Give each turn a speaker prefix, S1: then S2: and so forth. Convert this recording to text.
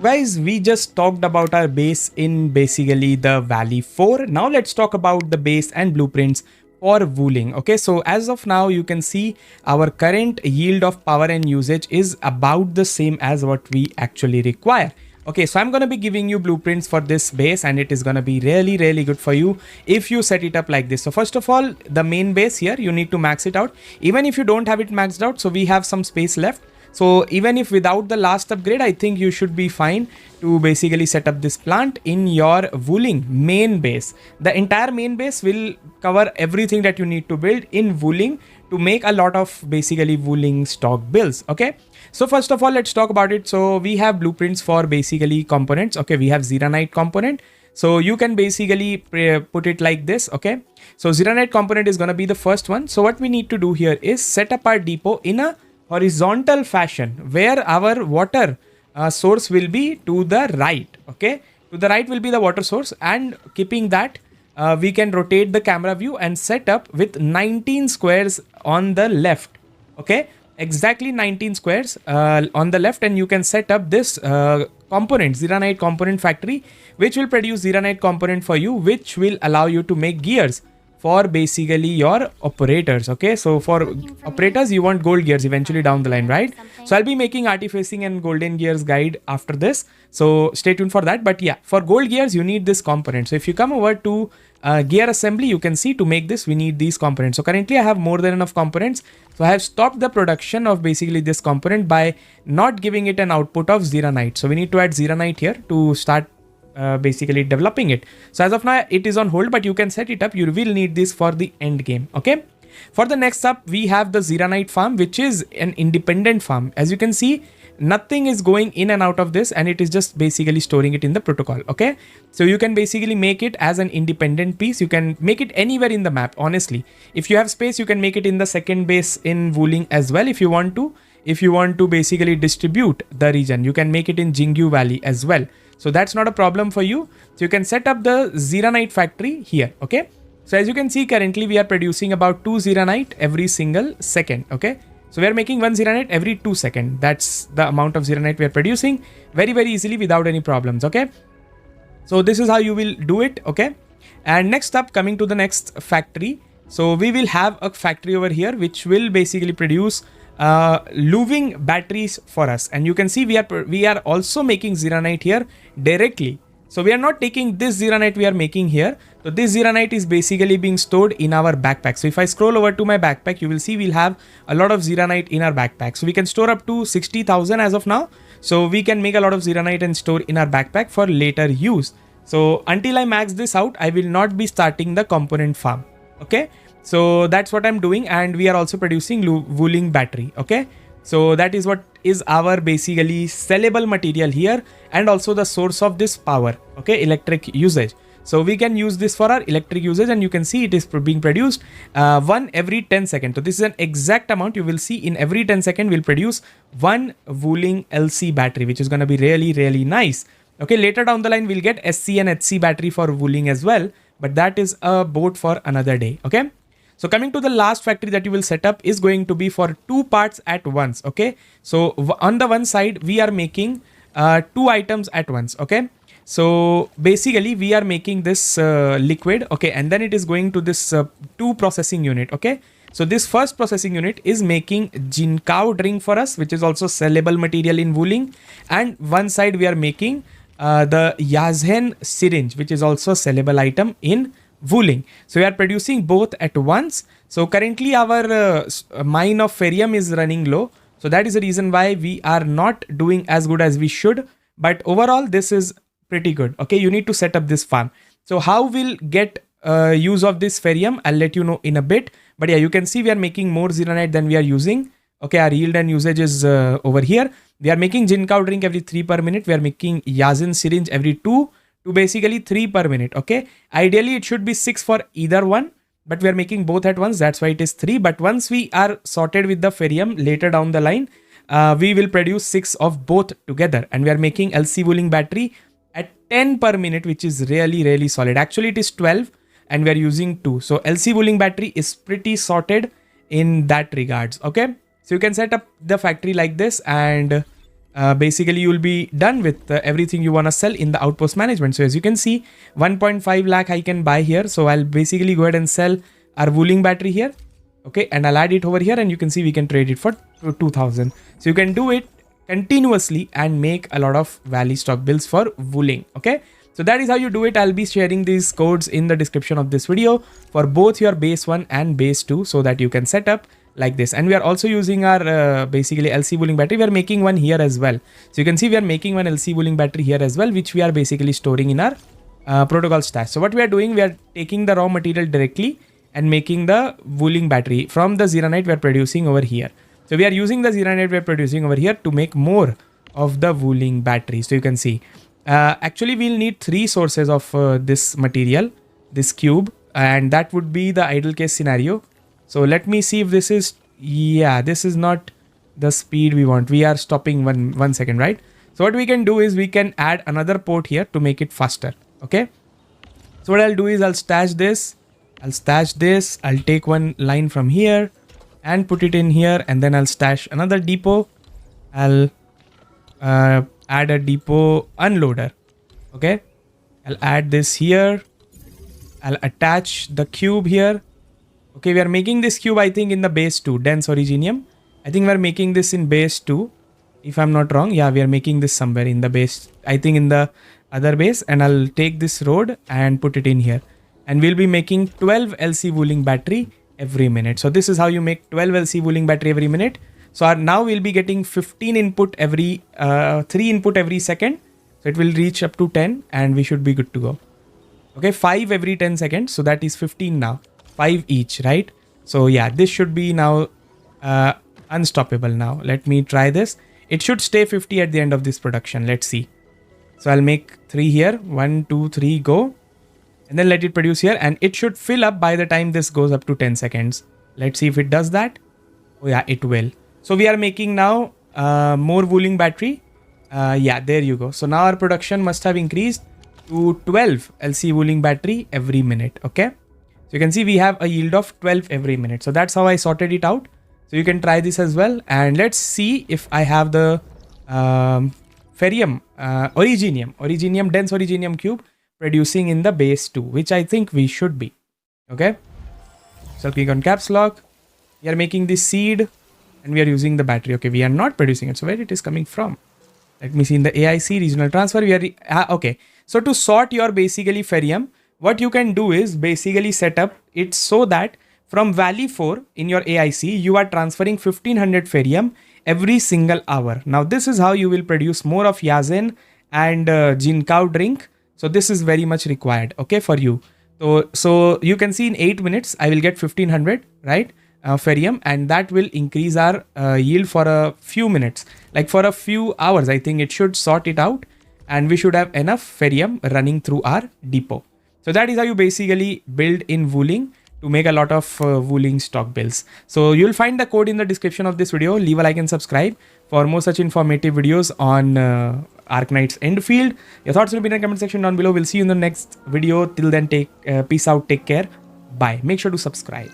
S1: Guys, we just talked about our base in basically the Valley 4. Now let's talk about the base and blueprints for Wuling. Okay, so as of now, you can see our current yield of power and usage is about the same as what we actually require. Okay, so I'm going to be giving you blueprints for this base, and it is going to be really good for you if you set it up like this. So first of all, the main base here, you need to max it out. Even if you don't have it maxed out, so we have some space left. So even if without the last upgrade, I think you should be fine to basically set up this plant in your Wuling main base. The entire main base will cover everything that you need to build in Wuling to make a lot of basically Wuling stock builds. Okay, so first of all, let's talk about it. So we have blueprints for basically components. Okay, we have Xiranite component. So you can basically put it like this. Okay, so Xiranite component is going to be the first one. So what we need to do here is set up our depot in a horizontal fashion where our water source will be to the right. Okay, to the right will be the water source, and keeping that we can rotate the camera view and set up with 19 squares on the left. Okay, exactly 19 squares on the left, and you can set up this component, Xiranite component factory, which will produce Xiranite component for you, which will allow you to make gears for basically your operators. Okay, so for operators you want gold gears eventually down the line, right? So I'll be making artifacing and golden gears guide after this, so stay tuned for that. But yeah, for gold gears you need this component. So if you come over to gear assembly, you can see to make this we need these components. So currently I have more than enough components, so I have stopped the production of basically this component by not giving it an output of Xiranite. So we need to add Xiranite here to start basically developing it. So as of now it is on hold, but you can set it up. You will need this for the end game. Okay, for the next up we have the Xiranite farm, which is an independent farm. As you can see, nothing is going in and out of this, and it is just basically storing it in the protocol. Okay, so you can basically make it as an independent piece. You can make it anywhere in the map. Honestly, if you have space, you can make it in the second base in Wuling as well if you want to. If you want to basically distribute the region, you can make it in Jingyu Valley as well. So that's not a problem for you. So you can set up the Xiranite factory here. Okay, so as you can see, currently we are producing about 2 Xiranite every single second. Okay, so we are making 1 Xiranite every 2 seconds. That's the amount of Xiranite we are producing very easily without any problems. Okay, so this is how you will do it. Okay, and next up, coming to the next factory, so we will have a factory over here which will basically produce Wuling batteries for us. And you can see we are also making Xiranite here directly. So we are not taking this Xiranite we are making here. So this Xiranite is basically being stored in our backpack. So if I scroll over to my backpack, you will see we'll have a lot of Xiranite in our backpack. So we can store up to 60,000 as of now. So we can make a lot of Xiranite and store in our backpack for later use. So until I max this out, I will not be starting the component farm. Okay, so that's what I'm doing, and we are also producing Wuling battery. Okay, so that is what is our basically sellable material here, and also the source of this power. Okay, electric usage. So we can use this for our electric usage, and you can see it is being produced one every 10 seconds. So this is an exact amount. You will see in every 10 seconds we'll produce one Wuling LC battery, which is going to be really nice. Okay, later down the line we'll get SC and HC battery for Wuling as well, but that is a boat for another day. Okay, so coming to the last factory that you will set up is going to be for 2 parts at once. Okay, so on the one side we are making 2 items at once. Okay, so basically we are making this liquid. Okay, and then it is going to this 2 processing unit. Okay, so this first processing unit is making Jinkao drink for us, which is also sellable material in Wuling, and one side we are making the Yahzen syringe, which is also a sellable item in Wuling. So we are producing both at once. So currently our mine of ferrium is running low, so that is the reason why we are not doing as good as we should, but overall this is pretty good. Okay, you need to set up this farm. So how we'll get use of this ferrium, I'll let you know in a bit. But yeah, you can see we are making more Xiranite than we are using. Okay, our yield and usage is over here. We are making Jinkao drink every 3 per minute. We are making Yahzen syringe every 2 to basically 3 per minute. Okay, ideally it should be 6 for either one, but we are making both at once. That's why it is 3. But once we are sorted with the ferrium later down the line, we will produce 6 of both together. And we are making LC Wuling battery at 10 per minute, which is really solid. Actually it is 12 and we are using 2. So LC Wuling battery is pretty sorted in that regards. Okay, so you can set up the factory like this, and basically you'll be done with everything you want to sell in the outpost management. So as you can see, 1.5 lakh I can buy here. So I'll basically go ahead and sell our Wuling battery here. Okay, and I'll add it over here, and you can see we can trade it for 2000. So you can do it continuously and make a lot of Valley stock bills for Wuling. Okay, so that is how you do it. I'll be sharing these codes in the description of this video for both your base 1 and base 2 so that you can set up like this. And we are also using our basically LC Wuling battery. We are making one here as well. So you can see we are making one LC Wuling battery here as well, which we are basically storing in our protocol stash. So what we are doing, we are taking the raw material directly and making the Wuling battery from the Xiranite we are producing over here. So we are using the Xiranite we are producing over here to make more of the Wuling battery. So you can see actually we'll need 3 sources of this material, this cube, and that would be the ideal case scenario. So let me see if this is, yeah, this is not the speed we want. We are stopping one second, right? So what we can do is we can add another port here to make it faster. Okay, so what I'll do is I'll stash this. I'll stash this. I'll take one line from here and put it in here, and then I'll stash another depot. I'll add a depot unloader. Okay, I'll add this here. I'll attach the cube here. Okay, we are making this cube, I think, in the base 2, dense originium. I think we're making this in base 2, if I'm not wrong. Yeah, we are making this somewhere in the base, I think in the other base. And I'll take this road and put it in here. And we'll be making 12 LC Wuling battery every minute. So this is how you make 12 LC Wuling battery every minute. So now we'll be getting 15 input every, 3 input every second. So it will reach up to 10 and we should be good to go. Okay, 5 every 10 seconds. So that is 15 now. 5 each, right? So yeah, this should be now unstoppable now. Let me try this. It should stay 50 at the end of this production. Let's see. So I'll make 3 here. 1, 2, 3, go. And then let it produce here. And it should fill up by the time this goes up to 10 seconds. Let's see if it does that. Oh yeah, it will. So we are making now more Wuling battery. Yeah, there you go. So now our production must have increased to 12 LC Wuling battery every minute. Okay. So you can see we have a yield of 12 every minute. So that's how I sorted it out. So you can try this as well. And let's see if I have the ferrium, originium, dense originium cube producing in the base 2, which I think we should be. Okay. So I'll click on caps lock. We are making this seed and we are using the battery. Okay. We are not producing it. So where it is coming from? Let me see in the AIC regional transfer. We are okay. So to sort your basically ferrium, what you can do is basically set up it so that from Valley 4 in your AIC, you are transferring 1500 ferrium every single hour. Now, this is how you will produce more of Yahzen and Jinkao drink. So this is very much required, okay, for you. So you can see in 8 minutes, I will get 1500, right? Ferrium, and that will increase our yield for a few minutes, like for a few hours. I think it should sort it out and we should have enough ferrium running through our depot. So that is how you basically build in Wuling to make a lot of Wuling stock bills. So you'll find the code in the description of this video. Leave a like and subscribe for more such informative videos on Arknights Endfield. Your thoughts will be in the comment section down below. We'll see you in the next video. Till then, peace out, take care, bye. Make sure to subscribe.